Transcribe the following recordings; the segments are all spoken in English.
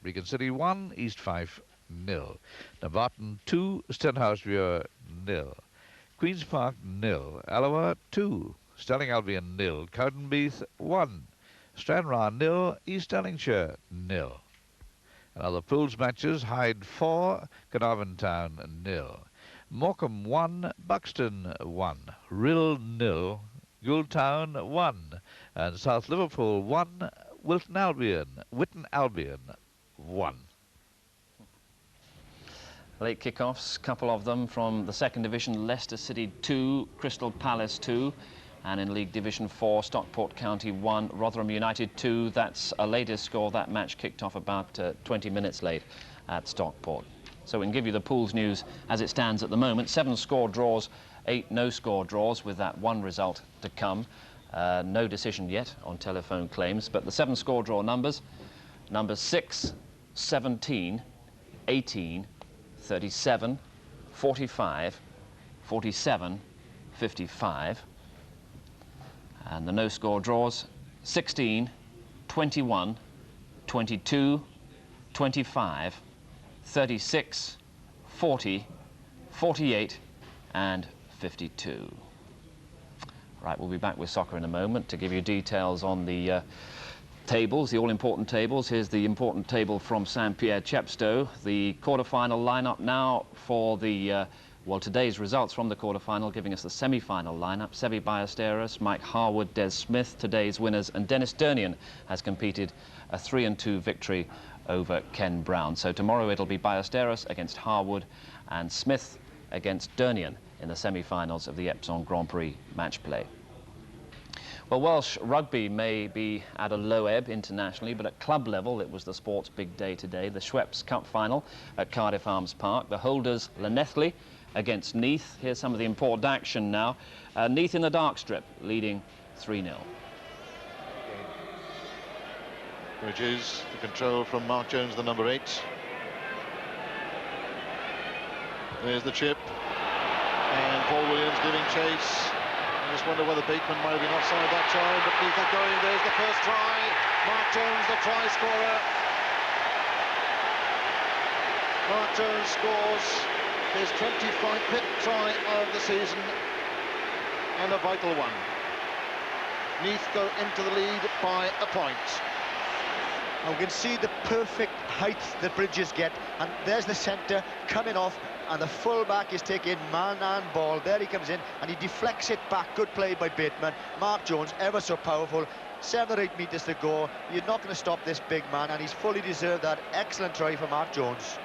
Beacon City 1, East Fife 0. Dumbarton 2, Stenhousemuir 0. Queen's Park 0. Alloa 2, Stirling Albion 0. Cowdenbeath 1. Stranraer 0, East Stirlingshire 0. And other pools matches, Hyde 4, Carnarvon Town 0. Morecambe 1, Buxton 1. Rill 0, Goultown 1. And South Liverpool 1, Witton Albion 1. Late kickoffs, couple of them from the second division, Leicester City 2, Crystal Palace 2. And in League Division 4, Stockport County 1, Rotherham United 2. That's a latest score. That match kicked off about 20 minutes late at Stockport. So we can give you the pools news as it stands at the moment. 7 score draws, 8 no-score draws, with that one result to come. No decision yet on telephone claims, but the 7 score draw numbers 6, 17, 18, 37, 45, 47, 55. And the no-score draws 16, 21, 22, 25, 36, 40, 48 and 52. Right, we'll be back with soccer in a moment to give you details on the tables, the all-important tables. Here's the important table from St Pierre Chepstow. The quarter-final lineup now for the well, today's results from the quarter-final giving us the semi-final lineup. Seve Ballesteros, Mike Harwood, Des Smith, today's winners, and Dennis Durnian has competed a 3-2 victory over Ken Brown. So tomorrow it'll be Ballesteros against Harwood and Smith against Durnian in the semi-finals of the Epsom Grand Prix match play. Well, Welsh rugby may be at a low ebb internationally, but at club level it was the sport's big day today. The Schweppes Cup final at Cardiff Arms Park. The holders Llanelli against Neath. Here's some of the important action now. Neath in the dark strip, leading 3-0. Bridges, the control from Mark Jones, the number 8. There's the chip. And Paul Williams giving chase. I just wonder whether Bateman might have been offside that time, but Neath are going. There's the first try. Mark Jones, the try scorer. Mark Jones scores his 25th try of the season, and a vital one. Neath go into the lead by a point. And we can see the perfect height that Bridges get, and there's the centre coming off, and the full-back is taking man and ball. There he comes in, and he deflects it back. Good play by Bateman. Mark Jones, ever so powerful. 7 or 8 metres to go. You're not going to stop this big man, and he's fully deserved that. Excellent try for Mark Jones.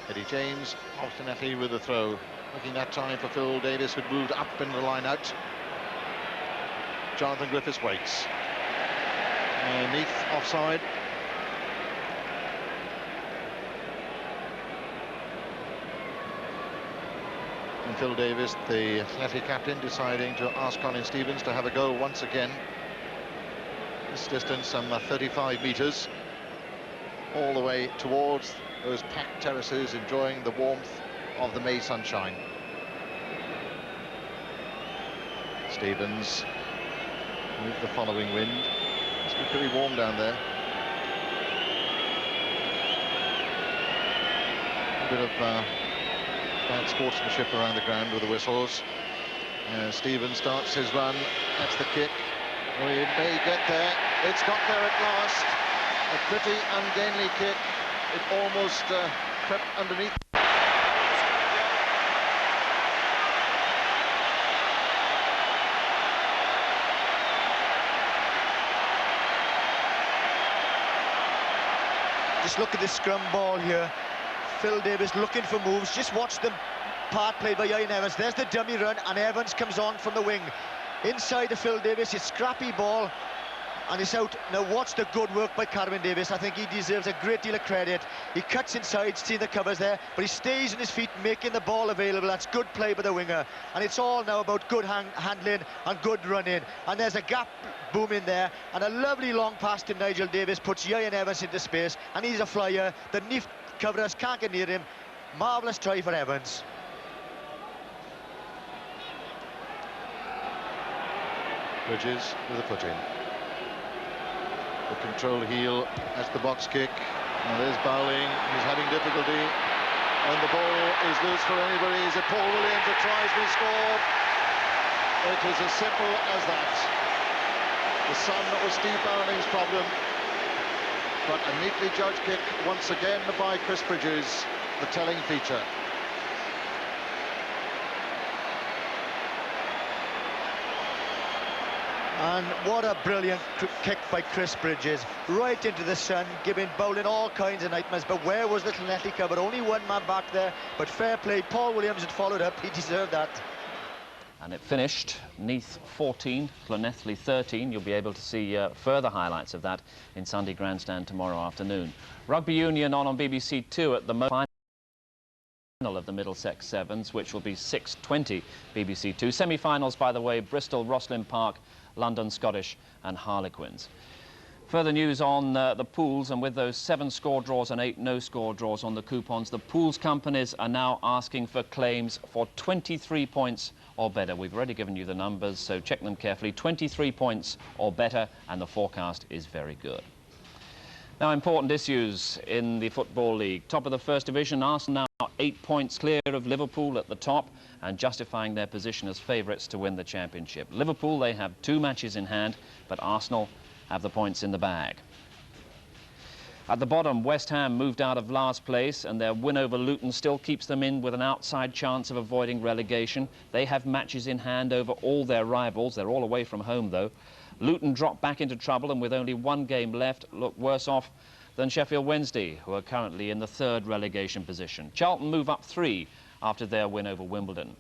Eddie James alternately with the throw, looking that time for Phil Davis, who'd moved up in the line out. Jonathan Griffiths waits. Neath offside. And Phil Davis, the athletic captain, deciding to ask Colin Stevens to have a go once again. This distance, some 35 metres, all the way towards those packed terraces, enjoying the warmth of the May sunshine. Stevens with the following wind. Must be pretty warm down there. A bit of bad sportsmanship around the ground with the whistles. Stevens starts his run. That's the kick. Well, he may get there. It's got there at last. A pretty ungainly kick. It almost crept underneath. Just look at this scrum ball here. Phil Davis looking for moves. Just watch the part played by Ian Evans. There's the dummy run, and Evans comes on from the wing. Inside to Phil Davis, it's scrappy ball, and it's out. Now watch the good work by Carwyn Davis. I think he deserves a great deal of credit. He cuts inside, seeing the covers there, but he stays on his feet, making the ball available. That's good play by the winger. And it's all now about good handling and good running. And there's a gap boom in there, and a lovely long pass to Nigel Davis puts Ian Evans into space, and he's a flyer. The Neath coverers can't get near him. Marvellous try for Evans. Bridges with a foot in. The controlled heel, that's the box kick. And there's Bowling, he's having difficulty. And the ball is loose for anybody. Is it Paul Williams that tries to score? It is as simple as that. The sun was Steve Bowling's problem. But a neatly judged kick once again by Chris Bridges, the telling feature. And what a brilliant kick by Chris Bridges, right into the sun, giving Bowling all kinds of nightmares. But where was little Netty covered? Only one man back there, but fair play. Paul Williams had followed up, he deserved that. And it finished, Neath 14, Llanelli 13. You'll be able to see further highlights of that in Sunday Grandstand tomorrow afternoon. Rugby Union on BBC 2 at the final of the Middlesex Sevens, which will be 6:20 BBC 2. Semi-finals, by the way, Bristol, Roslyn Park, London Scottish and Harlequins. Further news on the pools, and with those 7 score draws and 8 no-score draws on the coupons, the pools companies are now asking for claims for 23 points or better. We've already given you the numbers, so check them carefully. 23 points or better, and the forecast is very good. Now, important issues in the Football League. Top of the First Division, Arsenal now 8 points clear of Liverpool at the top and justifying their position as favourites to win the championship. Liverpool, they have 2 matches in hand, but Arsenal have the points in the bag. At the bottom, West Ham moved out of last place, and their win over Luton still keeps them in with an outside chance of avoiding relegation. They have matches in hand over all their rivals. They're all away from home, though. Luton dropped back into trouble, and with only 1 game left, look worse off than Sheffield Wednesday, who are currently in the 3rd relegation position. Charlton move up 3 after their win over Wimbledon.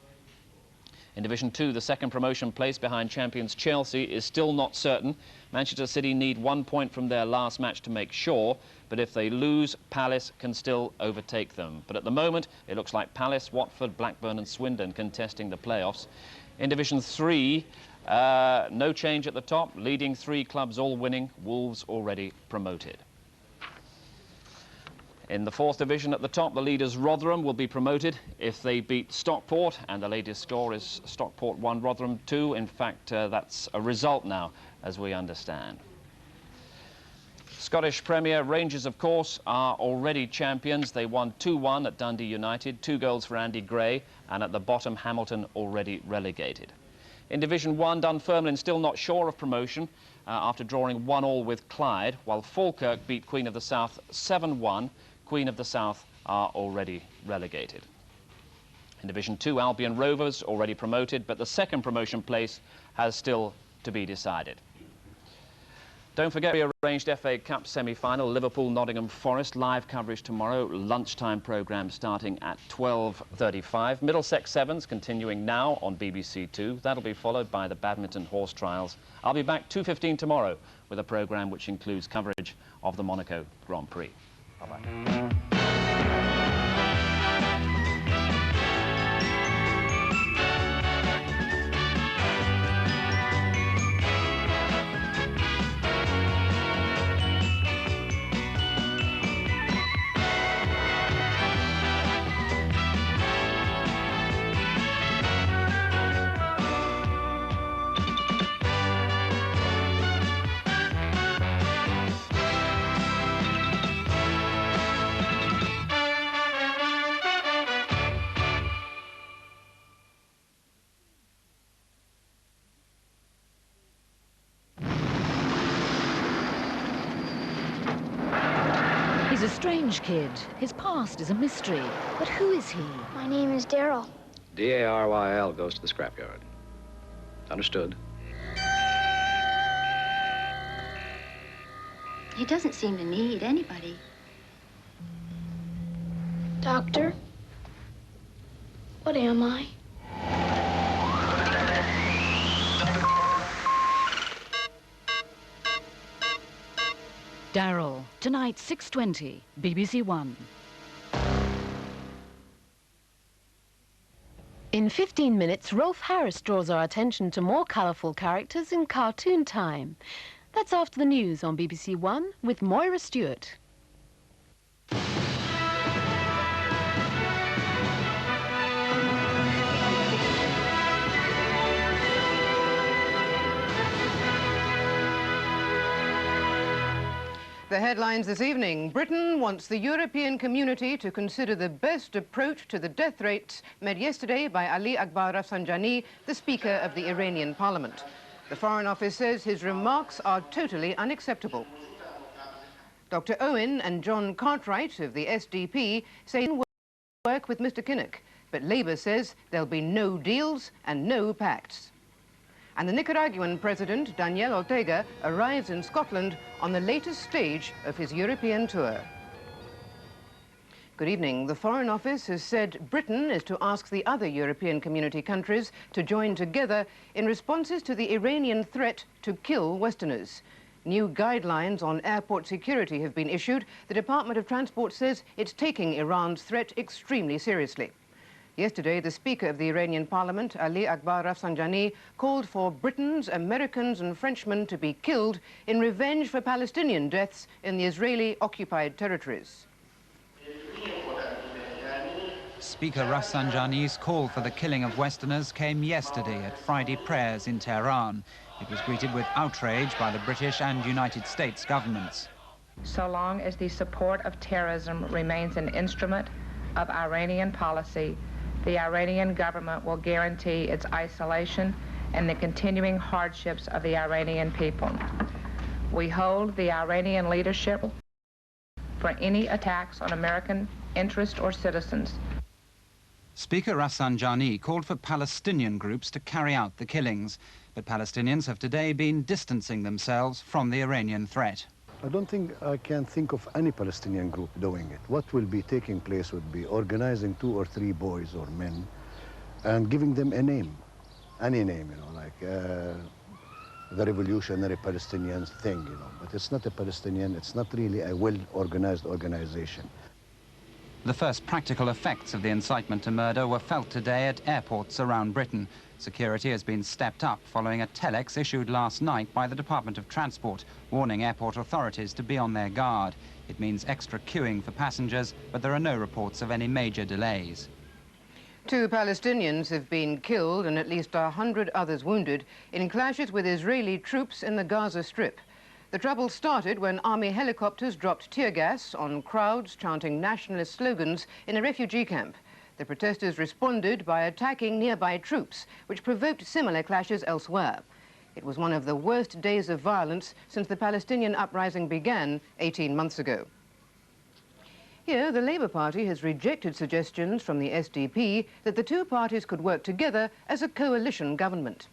In Division 2, the 2nd promotion place behind champions Chelsea is still not certain. Manchester City need 1 point from their last match to make sure, but if they lose, Palace can still overtake them. But at the moment, it looks like Palace, Watford, Blackburn and Swindon contesting the playoffs. In Division 3, no change at the top. Leading 3 clubs all winning. Wolves already promoted. In the 4th division at the top, the leaders Rotherham will be promoted if they beat Stockport, and the latest score is Stockport 1, Rotherham 2. In fact, that's a result now, as we understand. Scottish Premier Rangers, of course, are already champions. They won 2-1 at Dundee United, 2 goals for Andy Gray, and at the bottom, Hamilton already relegated. In Division 1, Dunfermline still not sure of promotion after drawing 1-1 with Clyde, while Falkirk beat Queen of the South 7-1. Queen of the South are already relegated. In Division 2, Albion Rovers already promoted, but the 2nd promotion place has still to be decided. Don't forget the rearranged FA Cup semi-final, Liverpool-Nottingham Forest, live coverage tomorrow, lunchtime programme starting at 12:35. Middlesex Sevens continuing now on BBC 2. That'll be followed by the badminton horse trials. I'll be back 2:15 tomorrow with a programme which includes coverage of the Monaco Grand Prix. Bye-bye. He's a strange kid. His past is a mystery. But who is he? My name is Daryl. D-A-R-Y-L goes to the scrapyard. Understood? He doesn't seem to need anybody. Doctor? What am I? Daryl, tonight 6:20, BBC 1. In 15 minutes, Rolf Harris draws our attention to more colourful characters in cartoon time. That's after the news on BBC 1 with Moira Stewart. The headlines this evening. Britain wants the European community to consider the best approach to the death rates made yesterday by Ali Akbar Rafsanjani, the Speaker of the Iranian Parliament. The Foreign Office says his remarks are totally unacceptable. Dr. Owen and John Cartwright of the SDP say they work with Mr. Kinnock, but Labour says there'll be no deals and no pacts. And the Nicaraguan President, Daniel Ortega, arrives in Scotland on the latest stage of his European tour. Good evening. The Foreign Office has said Britain is to ask the other European community countries to join together in responses to the Iranian threat to kill Westerners. New guidelines on airport security have been issued. The Department of Transport says it's taking Iran's threat extremely seriously. Yesterday, the Speaker of the Iranian Parliament, Ali Akbar Rafsanjani, called for Britons, Americans and Frenchmen to be killed in revenge for Palestinian deaths in the Israeli-occupied territories. Speaker Rafsanjani's call for the killing of Westerners came yesterday at Friday prayers in Tehran. It was greeted with outrage by the British and United States governments. So long as the support of terrorism remains an instrument of Iranian policy, the Iranian government will guarantee its isolation and the continuing hardships of the Iranian people. We hold the Iranian leadership for any attacks on American interests or citizens. Speaker Rafsanjani called for Palestinian groups to carry out the killings, but Palestinians have today been distancing themselves from the Iranian threat. I don't think I can think of any Palestinian group doing it. What will be taking place would be organizing 2 or 3 boys or men and giving them a name, any name, you know, like the revolutionary Palestinian thing, you know. But it's not a Palestinian, it's not really a well-organized organization. The first practical effects of the incitement to murder were felt today at airports around Britain. Security has been stepped up following a telex issued last night by the Department of Transport, warning airport authorities to be on their guard. It means extra queuing for passengers, but there are no reports of any major delays. 2 Palestinians have been killed and at least 100 others wounded in clashes with Israeli troops in the Gaza Strip. The trouble started when army helicopters dropped tear gas on crowds chanting nationalist slogans in a refugee camp. The protesters responded by attacking nearby troops, which provoked similar clashes elsewhere. It was one of the worst days of violence since the Palestinian uprising began 18 months ago. Here, the Labour Party has rejected suggestions from the SDP that the 2 parties could work together as a coalition government.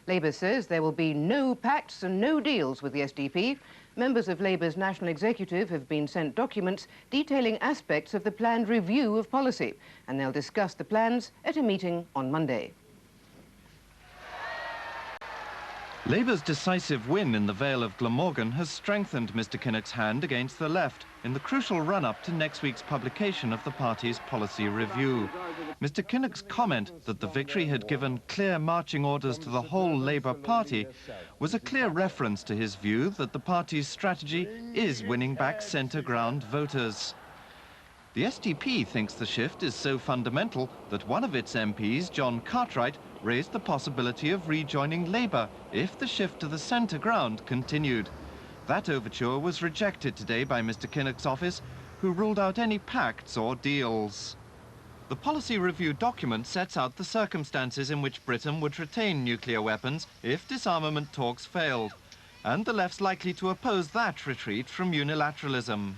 Labour says there will be no pacts and no deals with the SDP. Members of Labour's National Executive have been sent documents detailing aspects of the planned review of policy, and they'll discuss the plans at a meeting on Monday. Labour's decisive win in the Vale of Glamorgan has strengthened Mr Kinnock's hand against the left in the crucial run-up to next week's publication of the party's policy review. Mr Kinnock's comment that the victory had given clear marching orders to the whole Labour Party was a clear reference to his view that the party's strategy is winning back centre-ground voters. The SDP thinks the shift is so fundamental that one of its MPs, John Cartwright, raised the possibility of rejoining Labour if the shift to the centre ground continued. That overture was rejected today by Mr Kinnock's office, who ruled out any pacts or deals. The policy review document sets out the circumstances in which Britain would retain nuclear weapons if disarmament talks failed, and the left's likely to oppose that retreat from unilateralism.